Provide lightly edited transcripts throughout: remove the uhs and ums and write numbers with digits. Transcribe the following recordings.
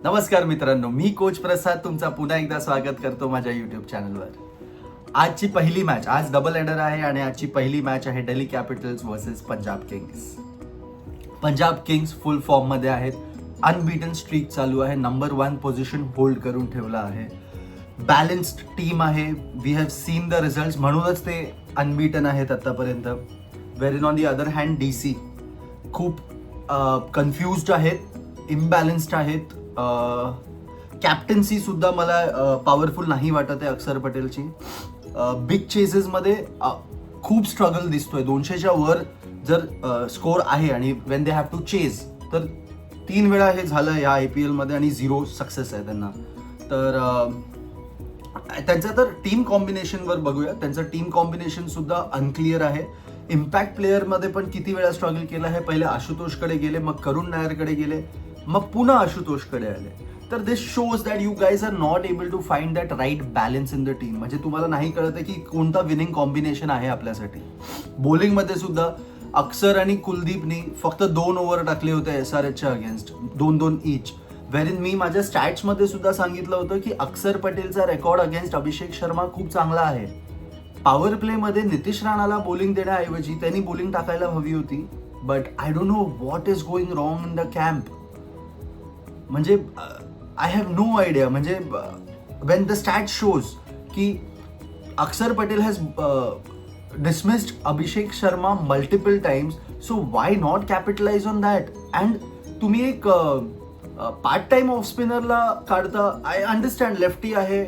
नमस्कार मित्रांनो, मी कोच प्रसाद तुमचा पुन्हा एकदा स्वागत करतो माझ्या युट्यूब चॅनलवर. आजची पहिली मॅच, आज डबल हेडर आहे आणि आजची पहिली मॅच आहे Delhi Capitals versus Punjab Kings. Punjab Kings फुल फॉर्म मध्ये आहेत, अनबीटन स्ट्रीक चालू आहे, नंबर 1 पोझिशन होल्ड करून ठेवला आहे, बॅलन्स्ड टीम आहे. We have seen the results, म्हणूनच ते अनबीटन आहेत आतापर्यंत. Where on the other hand DC खूप कन्फ्युज्ड आहेत, इम्बॅलन्स्ड आहेत. कॅप्टन्सी सुद्धा मला पॉवरफुल नाही वाटत आहे अक्षर पटेलची. बिग चेसेसमध्ये खूप स्ट्रगल दिसतोय. 200च्या वर जर स्कोर आहे आणि when they have to chase, तर 3 वेळा हे झालं या IPL मध्ये आणि 0 सक्सेस आहे त्यांना. तर त्यांचं तर टीम कॉम्बिनेशनवर बघूया. त्यांचं टीम कॉम्बिनेशन सुद्धा अनक्लिअर आहे. इम्पॅक्ट प्लेअरमध्ये पण किती वेळा स्ट्रगल केलं आहे. पहिले आशुतोषकडे गेले, मग करुण नायरकडे गेले, मग पुन्हा आशुतोषकडे आले. तर this shows that you guys are not able to find that right balance in the team. म्हणजे तुम्हाला नाही कळत आहे की कोणता विनिंग कॉम्बिनेशन आहे आपल्यासाठी. बॉलिंगमध्ये सुद्धा अक्षर आणि कुलदीपनी फक्त 2 ओव्हर टाकले होते SRHच्या अगेन्स्ट, 2-2 ईच. वेरिन मी माझ्या स्टॅट्समध्ये सुद्धा सांगितलं होतं की अक्षर पटेलचा रेकॉर्ड अगेन्स्ट अभिषेक शर्मा खूप चांगला आहे. पॉवर प्लेमध्ये नितीश राणाला बॉलिंग देण्याऐवजी त्यांनी बॉलिंग टाकायला हवी होती. But I don't know what is going wrong in the camp. म्हणजे आय हॅव नो आयडिया. म्हणजे वेन द स्टॅट शोज की अक्षर Patel has dismissed Abhishek Sharma multiple times, so why not capitalise on that. And तुम्ही एक part time of स्पिनरला काढता. I understand lefty आहे,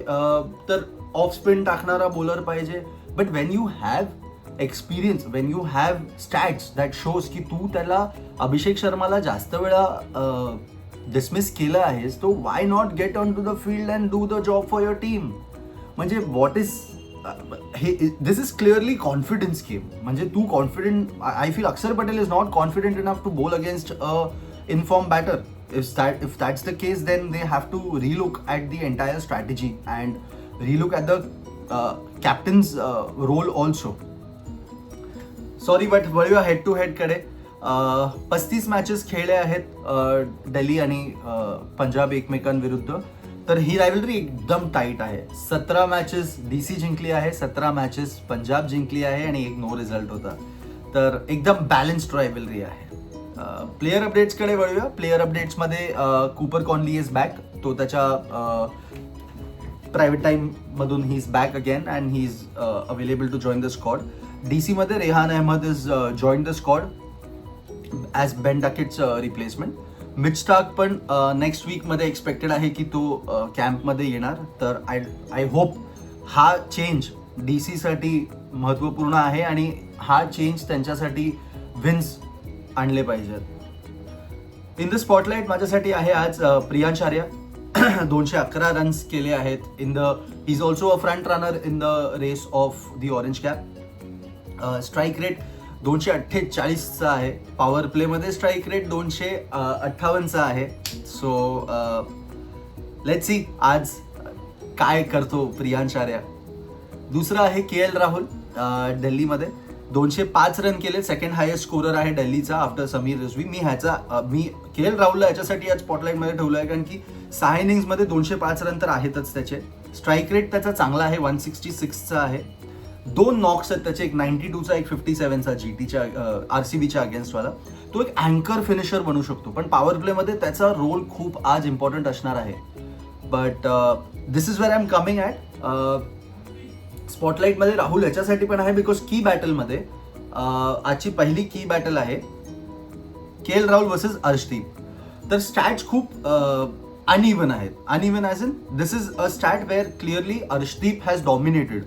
तर off spin टाकणारा बॉलर पाहिजे. But Wien you have experience, Wien you have stats that shows की तू त्याला अभिषेक शर्माला जास्त वेळा डिसमिस केलं आहेस, तो why not get on to the field and do the job for your team. म्हणजे what is this is clearly confidence game. म्हणजे तू confident, I feel Akshar Patel is not confident enough to bowl against a in form batter. If that's the case, then they have to relook at the entire strategy and relook at the captain's role also. Sorry, but वळूया head to head कडे. 35 matches खेळले आहेत दिल्ली आणि पंजाब एकमेकांविरुद्ध. तर ही rivalry एकदम tight आहे. 17 matches DC जिंकली आहे, 17 मॅचेस पंजाब जिंकली आहे आणि 1 नो रिझल्ट होता. तर एकदम बॅलन्स्ड रायव्हलरी आहे. प्लेयर अपडेट्सकडे वळूया. प्लेयर अपडेट्समध्ये कूपर कॉनली इज बॅक. तो त्याच्या प्रायव्हेट टाईममधून he is back again and he is available to join the squad. DC मध्ये Rehan Ahmed is join the squad as Ben डकेटच रिप्लेसमेंट. मिच स्टार्क पण नेक्स्ट वीकमध्ये एक्सपेक्टेड आहे की तो कॅम्पमध्ये येणार. तर आय होप हा चेंज DCसाठी महत्त्वपूर्ण आहे आणि हा चेंज त्यांच्यासाठी विन्स आणले पाहिजेत. इन द स्पॉटलाइट माझ्यासाठी आहे आज प्रियांश आर्या. 211 रन्स केले आहेत. He is also a front runner in the race of the orange cap. Strike rate 248चा आहे. पॉवर प्लेमध्ये स्ट्राईक रेट 258चा आहे. सो लेट्स सी आज काय करतो प्रियांश आर्या. दुसरा आहे KL राहुल. दिल्लीमध्ये 205 रन केले. सेकंड हायेस्ट स्कोरर आहे दिल्लीचा आफ्टर समीर रिझवी. मी KL राहुलला याच्यासाठी आज स्पॉटलाईटमध्ये ठेवलं आहे कारण की 6 इनिंग्समध्ये 205 रन तर आहेतच त्याचे. स्ट्राईक रेट त्याचा चांगला आहे, 166चा आहे. 2 नॉक्स आहेत त्याचे, एक 92चा, एक 57चा GTच्या RCBच्या अगेन्स्टवाला. तो एक अँकर फिनिशर बनू शकतो, पण पॉवर प्लेमध्ये त्याचा रोल खूप आज इम्पॉर्टंट असणार आहे. But this is where I am coming at. स्पॉटलाईटमध्ये राहुल याच्यासाठी पण आहे बिकॉज की बॅटलमध्ये आजची पहिली की बॅटल आहे KL राहुल वर्सेस अर्शदीप. तर स्टॅट्स खूप अनइव्हन आहेत. Uneven as in this is a stat where clearly Arshdeep has dominated.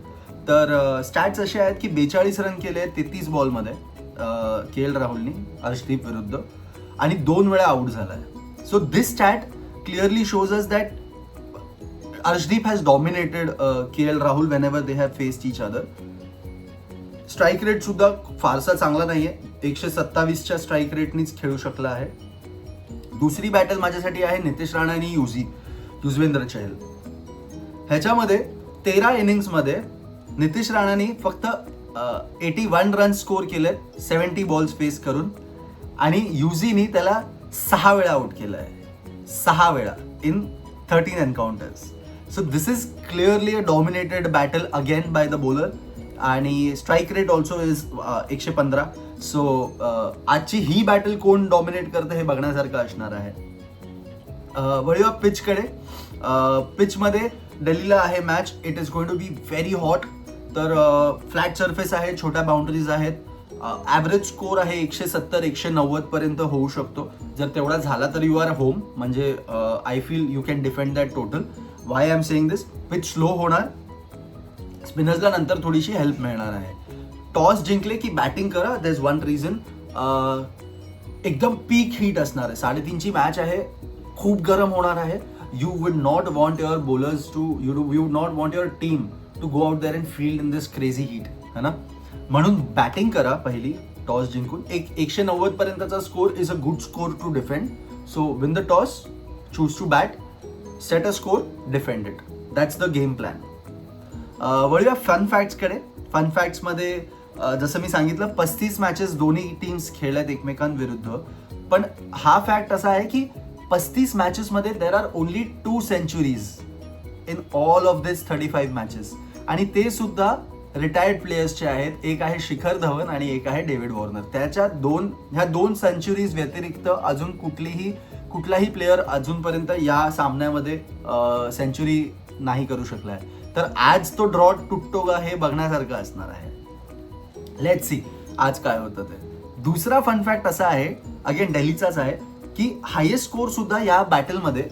तर स्टॅट्स असे आहेत की 42 रन केले आहेत 33 बॉलमध्ये KL राहुलनी अर्शदीप विरुद्ध आणि 2 वेळा आउट झाला आहे. So this stat clearly shows us that Arshdeep has dominated KL Rahul whenever they have faced each other. Strike rate सुद्धा फारसा चांगला नाहीये. 127च्या स्ट्राईक रेटनीच खेळू शकला आहे. दुसरी बॅटल माझ्यासाठी आहे नितीश राणा आणि युजवेंद्र चहल. ह्याच्यामध्ये 13 इनिंग्समध्ये नितीश राणाने फक्त 81 रन स्कोर केलेत 70 बॉल्स फेस करून आणि युझीनी त्याला 6 वेळा आउट केलं आहे. 6 वेळा in 13 encounters. So this is clearly a dominated battle again by the bowler. आणि strike rate also is 115. So आजची ही बॅटल कोण डॉमिनेट करतं हे बघण्यासारखं असणार आहे. वळूया पिचकडे. पिचमध्ये दिल्लीला आहे match. It is going to be very hot. तर फ्लॅट सरफेस आहे, छोट्या बाउंड्रीज आहेत. ॲव्हरेज स्कोर आहे 170-190 पर्यंत होऊ शकतो. जर तेवढा झाला तर यू आर होम. म्हणजे I feel you can defend that total. Y I am saying this, pitch slow होणार, स्पिनर्सला नंतर थोडीशी हेल्प मिळणार आहे. टॉस जिंकले की बॅटिंग करा. There is one reason. एकदम पीक हीट असणार आहे. 3:30ची मॅच आहे, खूप गरम होणार आहे. You would not want your bowlers to you would not want your team to go out there and field in this crazy heat, है ना. म्हणून बॅटिंग करा पहिली टॉस जिंकून. 190 पर्यंतचा score is a good score to defend. So win the toss, choose to bat, set a score, defend it. That's the game plan. वळूया fun फॅक्ट्सकडे. Fun फॅक्ट्समध्ये जसं मी सांगितलं 35 मॅचेस दोन्ही टीम्स खेळल्यात एकमेकांविरुद्ध. पण हा फॅक्ट असा आहे की 35 मॅचेसमध्ये there are only 2 centuries in all of this 35 matches. आणि ते सुद्धा रिटायर्ड प्लेयर्सचे आहेत. एक आहे शिखर धवन आणि एक आहे डेव्हिड वॉर्नर. ह्या दोन सेंचुरीज व्यतिरिक्त अजून कुठलाही प्लेयर अजूनपर्यंत या सामन्यामध्ये सेंचुरी नाही करू शकला आहे. तर आज तो ड्रॉ तुटतो का हे बघण्यासारखं असणार आहे. लेट्स सी आज काय होतं ते. दुसरा फन फॅक्ट असा आहे, अगेन दिल्लीचाच आहे, की हायेस्ट स्कोर सुद्धा या बॅटलमध्ये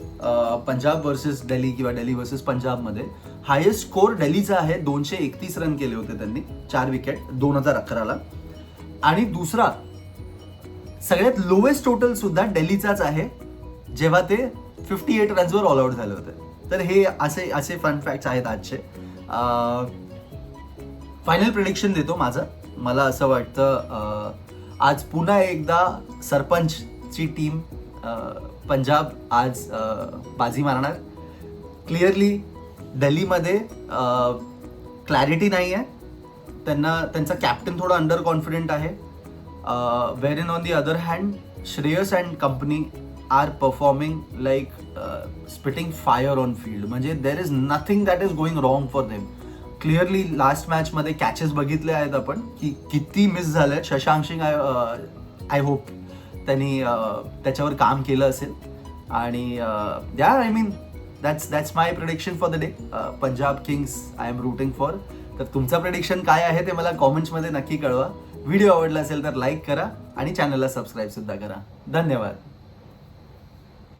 पंजाब वर्सेस दिल्ली किंवा दिल्ली वर्सेस पंजाबमध्ये हायेस्ट स्कोर दिल्लीचा आहे. 231 रन केले होते त्यांनी, 4 विकेट 2011ला. आणि दुसरा सगळ्यात लोएस्ट टोटल सुद्धा दिल्लीचाच आहे, जेव्हा ते 58 रन्सवर ऑल आउट झाले होते. तर हे असे फन फॅक्ट्स आहेत आजचे. फायनल प्रिडिक्शन देतो माझं. मला असं वाटतं आज पुन्हा एकदा सरपंचची टीम पंजाब आज बाजी मारणार. क्लिअरली दिल्लीमध्ये क्लॅरिटी नाही आहे. त्यांचा कॅप्टन थोडा अंडर कॉन्फिडेंट आहे. Where in on the other hand Shreyas and company are performing like spitting fire on field. म्हणजे there is nothing that is going wrong for them. Clearly last मॅचमध्ये catches बघितले आहेत आपण की किती मिस झाले. शशांक सिंग आय होप त्यांनी त्याच्यावर काम केलं असेल. आणि या I mean that's my prediction for the day. Punjab Kings I am rooting for. तर तुमचं प्रिडिक्शन काय आहे ते मला कॉमेंट्समध्ये नक्की कळवा. व्हिडिओ आवडला असेल तर लाईक करा आणि चॅनलला सबस्क्राईब सुद्धा करा. धन्यवाद.